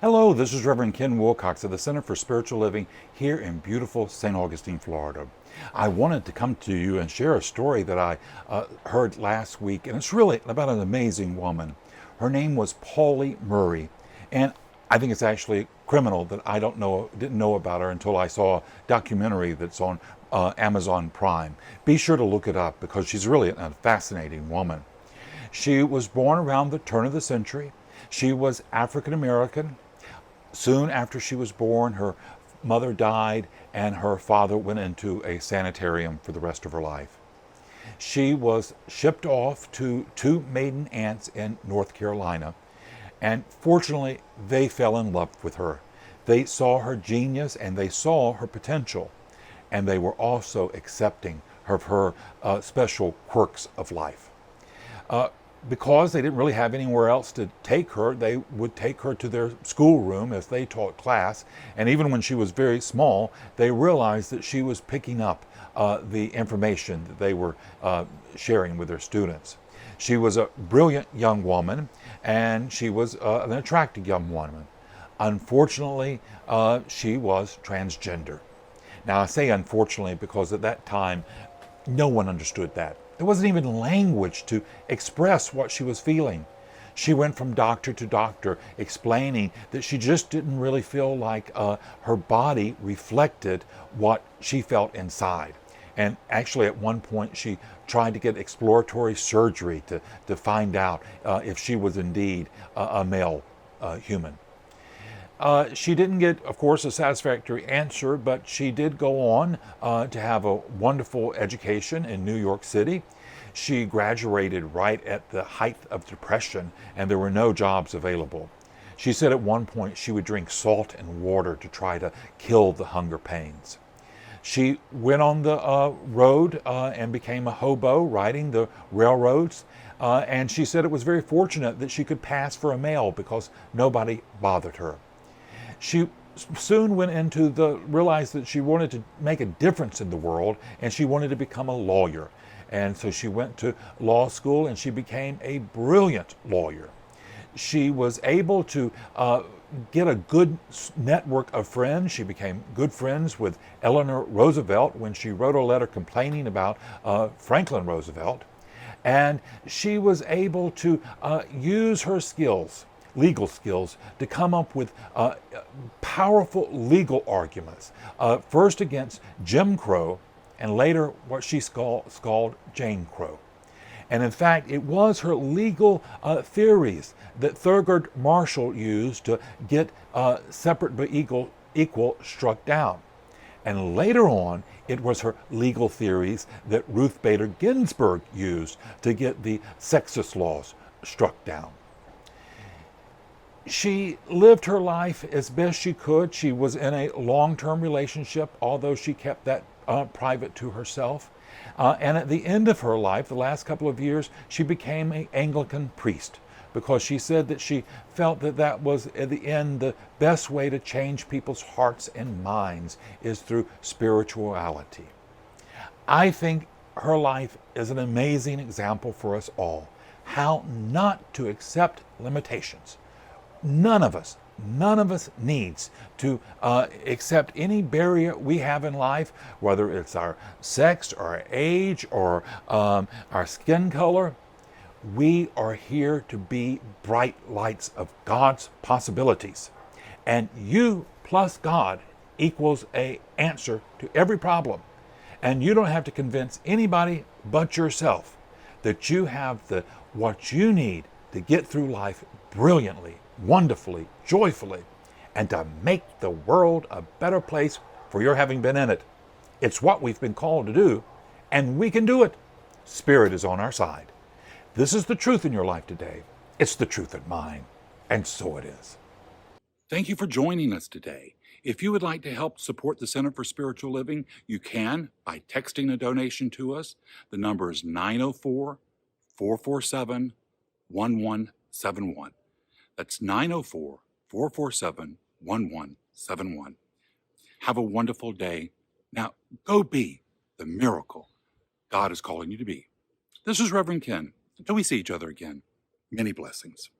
Hello, this is Reverend Ken Wilcox of the Center for Spiritual Living here in beautiful St. Augustine, Florida. I wanted to come to you and share a story that I heard last week, and it's really about an amazing woman. Her name was Pauli Murray, and I think it's actually criminal that didn't know about her until I saw a documentary that's on Amazon Prime. Be sure to look it up because she's really a fascinating woman. She was born around the turn of the century. She was African American. Soon after she was born, her mother died and her father went into a sanitarium for the rest of her life. She was shipped off to two maiden aunts in North Carolina, and fortunately, they fell in love with her. They saw her genius and they saw her potential, and they were also accepting of her special quirks of life. Because they didn't really have anywhere else to take her, they would take her to their schoolroom as they taught class. And even when she was very small, they realized that she was picking up the information that they were sharing with their students. She was a brilliant young woman, and she was an attractive young woman. Unfortunately, she was transgender. Now, I say unfortunately because at that time, no one understood that. There wasn't even language to express what she was feeling. She went from doctor to doctor explaining that she just didn't really feel like her body reflected what she felt inside. And actually at one point she tried to get exploratory surgery to find out if she was indeed a male human. She didn't get, of course, a satisfactory answer, but she did go on to have a wonderful education in New York City. She graduated right at the height of depression, and there were no jobs available. She said at one point she would drink salt and water to try to kill the hunger pains. She went on the road and became a hobo riding the railroads. And she said it was very fortunate that she could pass for a male because nobody bothered her. She soon realized that she wanted to make a difference in the world, and she wanted to become a lawyer. And so she went to law school and she became a brilliant lawyer. She was able to get a good network of friends. She became good friends with Eleanor Roosevelt when she wrote a letter complaining about Franklin Roosevelt. And she was able to use her skills, legal skills, to come up with powerful legal arguments, first against Jim Crow and later what she called Jane Crow. And in fact, it was her legal theories that Thurgood Marshall used to get separate but equal struck down. And later on, it was her legal theories that Ruth Bader Ginsburg used to get the sexist laws struck down. She lived her life as best she could. She was in a long-term relationship, although she kept that private to herself. And at the end of her life, the last couple of years, she became an Anglican priest because she said that she felt that that was, at the end, the best way to change people's hearts and minds is through spirituality. I think her life is an amazing example for us all, how not to accept limitations. None of us needs to accept any barrier we have in life, whether it's our sex or our age or our skin color. We are here to be bright lights of God's possibilities. And you plus God equals an answer to every problem. And you don't have to convince anybody but yourself that you have what you need to get through life brilliantly, wonderfully, joyfully, and to make the world a better place for your having been in it. It's what we've been called to do, and we can do it. Spirit is on our side. This is the truth in your life today. It's the truth in mine, and so it is. Thank you for joining us today. If you would like to help support the Center for Spiritual Living, you can by texting a donation to us. The number is 904-447-1171. That's 904-447-1171. Have a wonderful day. Now, go be the miracle God is calling you to be. This is Reverend Ken. Until we see each other again, many blessings.